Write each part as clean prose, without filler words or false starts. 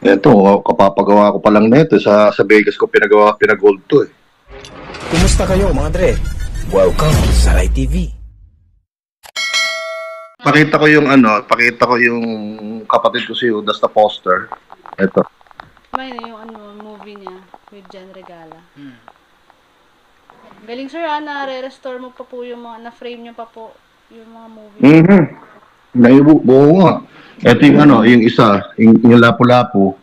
Eto, kapapagawa ko pa lang nito sa Vegas ko pinag-hold to eh. Kumusta kayo mga Dre? Welcome sa Rai TV. Pakita ko yung kapatid ko si Udas na poster. Eto. May na yung movie niya with Jan Regala. Galing sir, na-restore mo pa po yung mga, na-frame niyo pa po yung mga movie. Buo nga. Ito yung isa, yung Lapu-Lapu.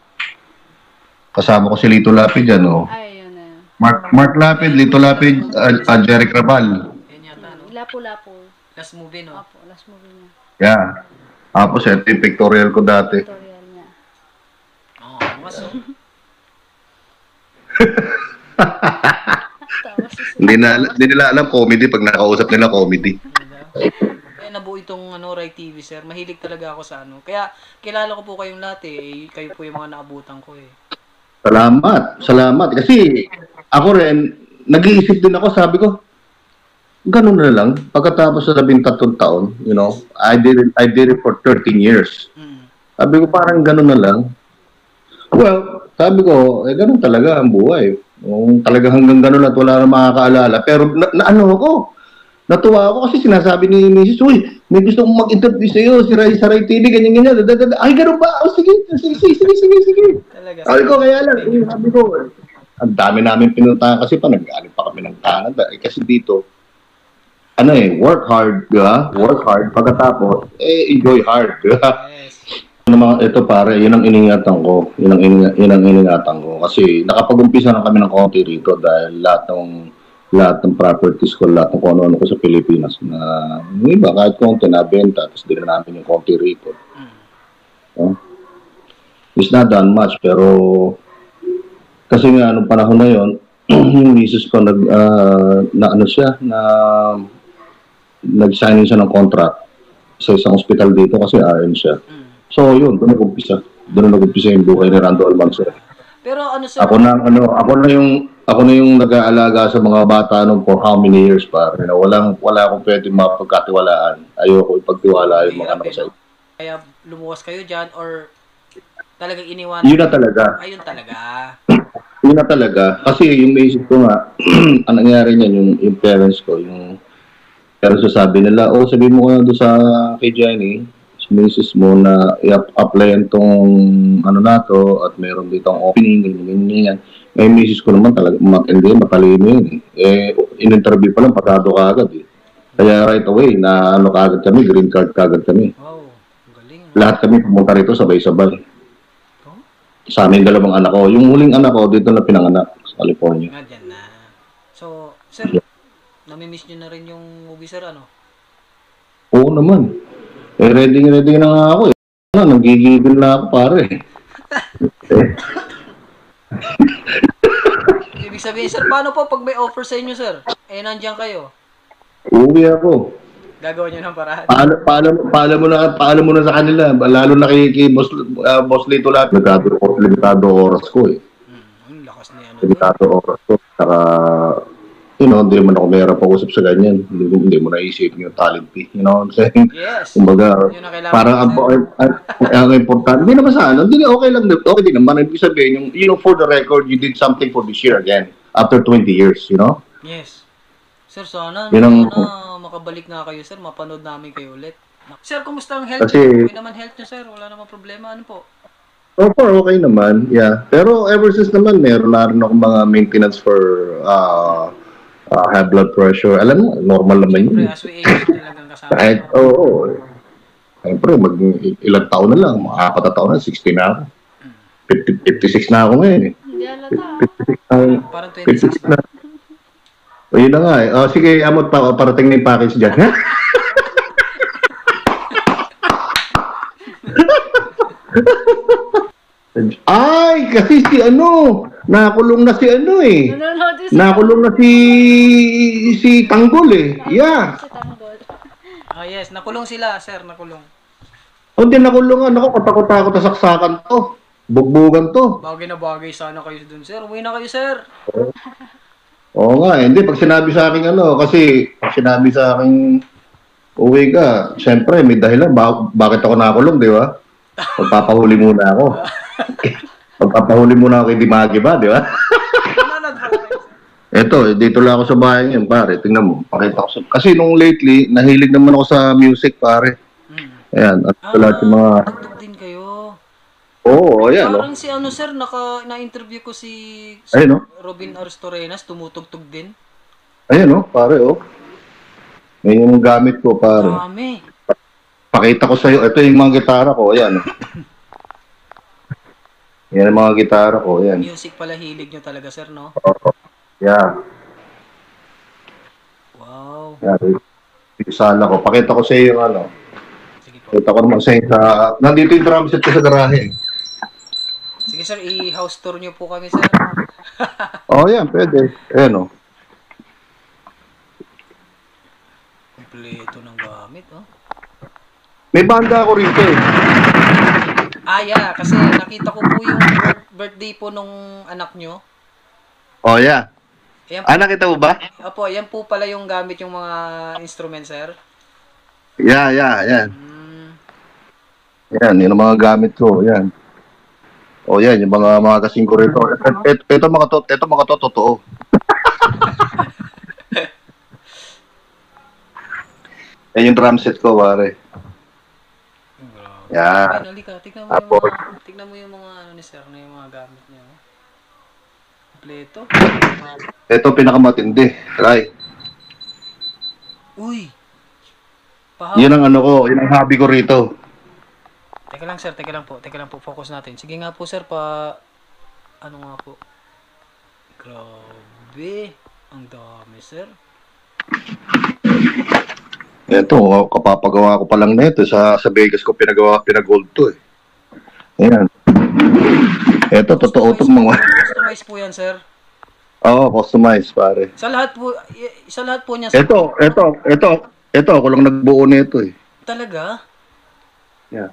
Kasama ko si Lito Lapid yan, oh. Ay, yun na yun. Mark Lapid, Lito Lapid, Jeric Rabal. Yan yata, no? Lapu-Lapu. Last movie, no? Opo, last movie niya. Yeah. Tapos ito yung pictorial ko dati. Tutorial niya. Oo, mas, oh. Tapos, Hindi nila alam comedy pag nakausap nila comedy. Kaya nabuo itong Rai TV, sir. Mahilig talaga ako sa ano. Kaya kilala ko po kayong lahat eh. Kayo po yung mga naabutan ko eh. Salamat. Kasi ako rin, nag-iisip din ako, sabi ko, ganun na lang. Pagkatapos sa 13 taon, you know, I did it for 13 years. Sabi ko, parang ganun na lang. Well, sabi ko, ganun talaga ang buhay. Talaga hanggang ganun at wala na makakaalala. Pero natuwa ako kasi sinasabi ni Mrs. Uy, may gusto kong mag-interview sa'yo, sa Rai TV, ganyan. Ay, ganun ba? Oh, sige. Talaga. Sabi ko, kaya lang, sabi ko, ang dami namin pinuntahan kasi pa, nag-aling pa kami ng Canada. Kasi dito, work hard, di ba? Work hard. Pagkatapos, enjoy hard, di ba? Yes. Ito pare, yun ang iningatan ko. Yun ang iningatan ko. Kasi nakapag-umpisa na kami ng konti rito dahil lahat ng properties ko, lahat ng kung ano ko sa Pilipinas na yung iba, kahit konti nabenta, tapos din na namin yung konti rito. It's not done much, pero kasi nga, nung panahon na yun, yung misis ko nag-sign siya ng contract sa isang hospital dito kasi RN siya. So yun, doon nag-umpisa yung buhay ni Rando Almanzor. Pero ano sir? Ako na yung nag-aalaga sa mga bata nung for how many years pa. Wala akong pwedeng mapagkatiwalaan. Ayoko ipagtiwala yung mga anak sa iyo. Kaya lumuwas kayo dyan or talagang iniwan? Yun na talaga. Ayun talaga. Yun na talaga. Kasi yung basic ko nga, ang nangyari niyan, yung parents ko, pero sabi nila, sabi mo ko na doon sa kay Jenny, sa misis mo na i-applyan tong na to at meron dito ang opening, ganyan. May misis ko naman talaga, matalino yun eh. In-interview pa lang, pasado ka agad eh. Kaya right away, kagad kami, green card kagad kami. Wow, galing. Lahat kami pumunta rito sabay-sabay. Sa amin dalawang anak ko. Yung huling anak ko, dito na pinanganak sa California. Nga dyan na. So, sir, namimiss nyo na rin yung movie, sir, ano? Oo naman. Ready na nga ako eh. Nagigigil na ako pare. Ibig sabihin, sir, paano po pag may offer sa inyo, sir? Nandiyan kayo. Uuwi ako. Gagawin nyo ng paraan. Paalam mo na sa kanila. Lalo na kay Boss Lito lahat. Limitado oras ko eh. Ang lakas niya. Limitado oras ko. Saka, hindi mo na ako mayroon pag-usap sa ganyan. Hindi mo naisipin yung talent fee. You know what I'm saying? Yes. Kumbaga, Yun ang kailangan parang ang importante. Hindi naman sa ano. Hindi, okay lang. Okay din naman. Ibig sabihin, for the record, you did something for this year again. After 20 years, you know? Yes. Sir, sana makabalik nga kayo, sir. Mapanood namin kayo ulit. Sir, kumusta ang health? Okay naman health nyo, sir. Wala namang problema. Ano po? So far, okay naman. Yeah. Pero ever since naman, meron na rin akong mga maintenance for high blood pressure. Alam mo, normal naman yun. Siyempre, as we age, talagang kasama. Kahit, siyempre, ilang taon na lang. Mga 4 na taon na, 60 na ako. 56 na ako ngayon eh. hindi alata. 56 na. Parang 56 26 na. Yun na nga eh. Sige, amot pa, parating na yung package dyan. Ay, kasi nakulong na si eh. Nakulong na si Tanggol eh. Yeah. Si Tanggol. Yes. Nakulong sila, sir. Nakulong. Hindi nakulungan ako. Katakot-takot na saksakan to. Bugbugan to. Bagay na bagay sana kayo dun, sir. Uwi na kayo, sir. Oo nga, hindi. Pag sinabi sa akin kasi pag sinabi sa akin, uwi ka, siyempre, may dahilan. Bakit ako nakulong, di ba? Magpapahuli muna ako. Pagpapahuli muna ako kay Dimagi ba, di ba? Nanonood pala kayo, sir. Eto, dito lang ako sa bahay ngayon, pare. Tingnan mo, pakita ko. Kasi nung lately, nahilig naman ako sa music, pare. Hmm. Ayan, at lahat yung mga... Tugtog din kayo. Oo, ayan, no? Parang si ano, sir, na-interview ko si Ayun, no? Robin Aristorenas, tumutugtog din. Ayan, no? Pare, oh. Yan yung gamit ko, pare. Dami. Pakita ko sa'yo. Ito yung mga gitara ko, ayan. Yan ang mga gitara ko, ayan. Music pala hilig nyo talaga, sir, no? Oo. Yeah. Wow. Yan. Sana ko. Pakita ko sa'yo yung ano. Sige po. Pakita ko naman sa'yo sa... Nandito yung drum set ko sa garahe. Sige, sir, i-house tour nyo po kami, sir. Oo, yan. Pwede. Ayan, oh. Kompleto ng gamit, oh. May banda ako rito, eh. Ah, yeah, kasi nakita ko po yung birthday po nung anak nyo. Oh, yeah. Ayan po, Nakita mo ba? opo, yan po pala yung gamit yung mga instrument, sir. Yeah, yan. Hmm. Yan, yun ang mga gamit ko. Yan. O yan, yung mga kasing ko rito. Ito mga to, totoo. Yan yung drum set ko, pare. Yan. Ay, halika, tignan mo yung mga ano ni sir na yung mga gamit niya. Oh. Kompleto. Ito pinakamatindi. Try. Uy! Yun ang ano ko, yun ang hobby ko rito. Teka lang sir, teka lang po, focus natin. Sige nga po sir, ano nga po. Grabe, ang dami sir. Ito, kapapagawa ko pa lang nito sa Vegas ko pinag-gold to eh. Ayan. Ito, totoo itong mga... Customize po yan sir. Oo, customized, pare. Sa lahat po niya sir. Ito, ako lang nagbuo nito eh. Talaga? Yeah.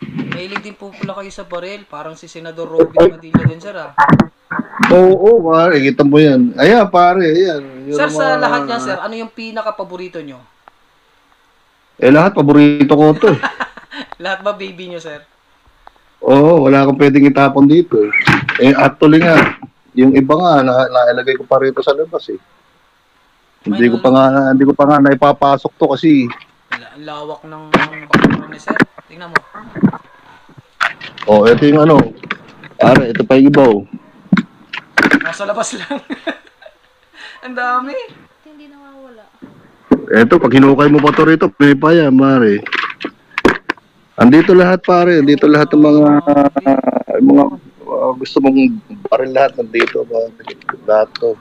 Mahilig din po pala kayo sa baril. Parang si Senador Robin Padilla din sir ah. Oo, pare, kita mo yan. Ayan, pare, ayan. Yun Sir, ang sa mga- lahat niya sir, ano yung pinaka-paborito nyo? Lahat, paborito ko to eh. Lahat ba baby nyo sir? Oo, wala akong pwedeng itapon dito eh. Actually nga, yung iba nga, nailagay ko pa rito sa labas eh. Hindi ko pa nga naipapasok to kasi Ang lawak ng background ni sir. Tingnan mo. ito yung ano. Pare, ito pa yung iba oh. Nasa labas lang. Ang dami. Hindi nawawala. Ito, pag hinukay mo pa to rito, may pa yan, pare. Andito lahat, pare. Andito lahat ng mga gusto mong baril lahat nandito, pare. Lahat to.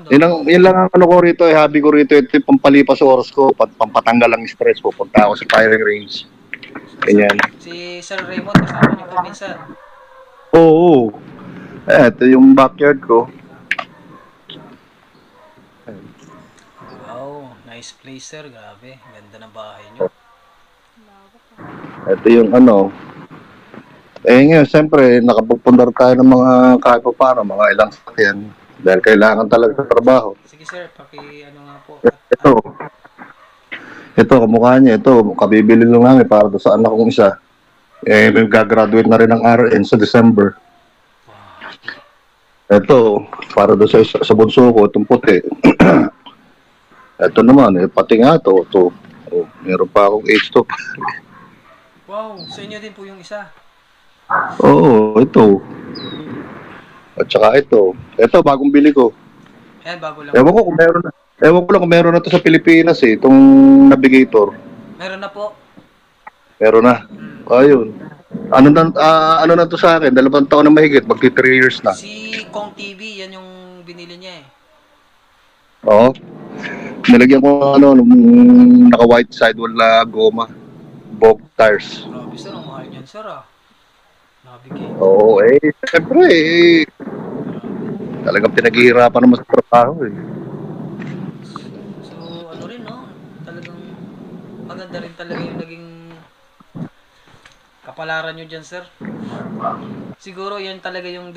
Yun lang ang ano ko rito, hobby ko rito. Ito yung pampalipas oras ko, pampatanggal ang stress. Pupunta ako sa firing range. Ganyan. Si Sir Raymond, kasama niyo po minsan. Oo. Ito yung backyard ko. Wow, nice place sir. Grabe, ganda ng bahay niyo. Ito yung ano. Ngayon, siyempre, nakapagpundar tayo ng mga kahit pa paano, mga ilang sakyan. Dahil kailangan talaga sa trabaho. Sige sir, ano nga po. Ito, kamukha niya. Ito, kabibili lang namin para doon sa anak kong isa. May gagraduate na rin ng RN sa December. Ito, para doon sa bunso ko, itong puti. Ito naman, pati nga ito. Meron pa akong H2. Wow, sa inyo din po yung isa. Oo, ito. At saka ito. Ito, bagong bili ko. Ayan, bago lang. Ewan ko kung meron na to sa Pilipinas eh, itong navigator. Meron na po. Meron na. Ayun. Ano na to sa akin? 2 taon na mahigit, magti 3 years na. Si Kong TV, yan yung binili niya eh. Oo. Nilagyan ko nung naka-white sidewall na goma. Bog tires. Grabe sir, ang mahal niyan sir ah. Nabigay. Oo, siyempre talagang pinaghihirapan naman sa trabaho eh. So, ano rin no? Talagang maganda rin talaga yung naging kapalaran nyo dyan sir. Siguro yan talaga yung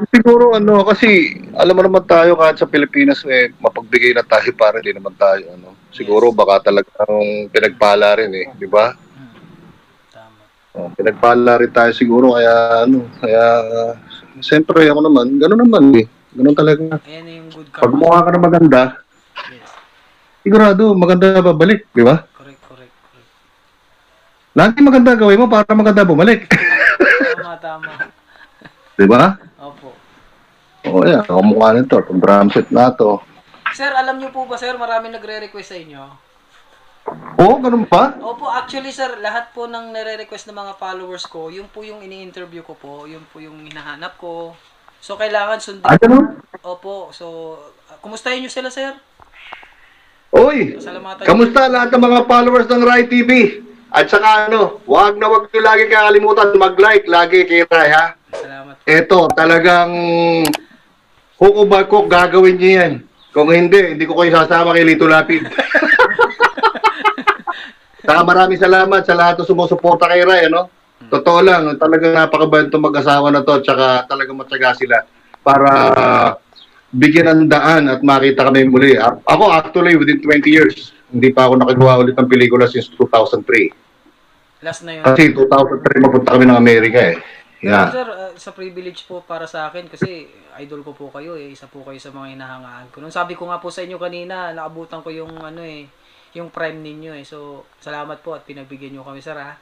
Siguro kasi alam mo naman tayo kahit sa Pilipinas mapagbigay na tayo para hindi naman tayo Siguro Yes. baka talagang pinagpala rin di ba? Tama. Pinagpala rin tayo siguro, siyempre ako naman, gano'n naman eh. Gano'n talaga. Ayan na yung good Pag karma. mukha ka na maganda, Yes. sigurado, maganda babalik, di ba? Correct, correct, correct. Lahat yung maganda gawin mo para maganda bumalik. Tama, tama. Di ba? Opo. Oo, yan. Ako mukha nito. Itong drum set na to. Sir, alam niyo po ba, sir, marami nagre-request sa inyo? Oo, ganun pa? Opo, actually, sir, lahat po ng nare-request ng mga followers ko, yung po yung ini-interview ko po, yung po yung hinahanap ko. So, kailangan sundin. Ganun? Opo, so, kumustahin niyo sila, sir? Uy! Salamatan. Kamusta lahat ng mga followers ng Rai TV? At saka wag na wag nyo lagi kakalimutan mag-like lagi kay Rai, ha? Salamat. Eto, talagang hukubag ko, gagawin niyo yan. Kung hindi ko kayo sasama kay Lito Lapid. Saka maraming salamat sa lahat ng sumusuporta kay Rai, ano? Totoo lang, talagang napakabait itong mag-asawa na to, tsaka talagang matyaga sila para bigyan ng daan at makita kami muli. Ako actually within 20 years, hindi pa ako nakagawa ulit ng pelikula since 2003. Last na yun. Kasi 2003 mapunta kami ng Amerika eh. Yeah. Sir, sa privilege po para sa akin kasi idol ko po kayo eh. Isa po kayo sa mga hinahangaan ko. Nung sabi ko nga po sa inyo kanina, naabutan ko yung yung prime ninyo eh. So, salamat po at pinagbigyan niyo kami, sir, ha.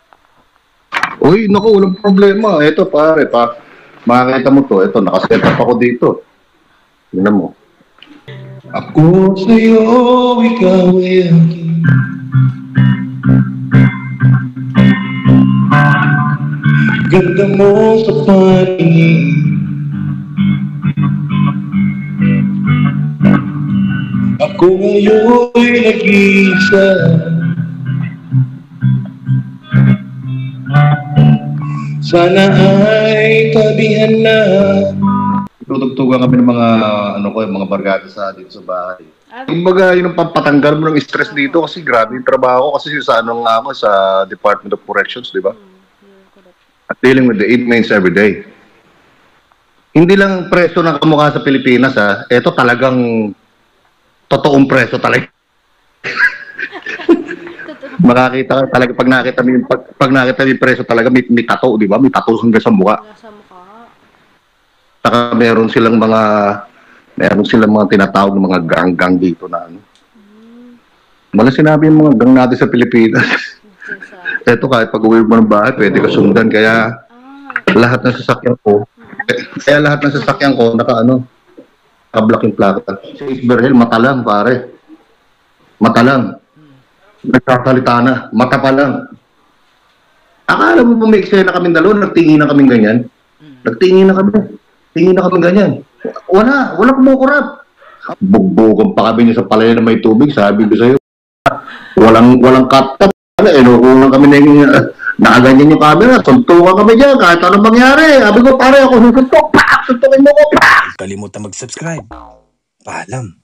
Uy, naku, walang problema. Ito pare, makakita mo to. Ito, nakaset up ako dito. Tingnan mo. Ako sa'yo, ikaw ay aking. Ganda mo sa paningin. Ako ngayon'y nag-iisa. Sana ay tabihan na. Tutugtugan kami ng mga mga barkada sa dito sa bahay. Kumbaga, yun ang pampatanggal mo ng stress dito kasi grabe yung trabaho ko kasi sa nga ako sa Department of Corrections, di ba? At dealing with the inmates every day. Hindi lang preso na kamukha sa Pilipinas, ha. Ito talagang totoong preso talaga. Makakita ka talaga pag nakita mo yung preso talaga may tattoo, di ba? May tattoo hanggang sa mukha. Nasa mukha. Saka meron silang mga tinatawag ng mga gang-gang dito na ano. Wala sinabi yung mga gang natin sa Pilipinas. Ito kahit pag-uwi mo ng bahay, pwede ka sundan. Kaya lahat ng sasakyan ko, naka-block yung plaka. Si Isberhel, mata lang, pare. Mata lang. Nagkakalita na. Mata pa lang. Akala mo may eksena kami dalawa, nagtingin na kami ganyan. Nagtingin na kami. Tingin na kami ganyan. Wala kumukurap. Bugbugan pa kami niya sa palaya na may tubig. Sabi ko sa'yo, walang cut-up. Kulang kami na yung nakaganyan yung camera. Suntukan kami dyan kahit anong mangyari. Sabi ko, pare, ako susuntok. Suntukin mo ko. Kalimutan mag-subscribe. Paalam.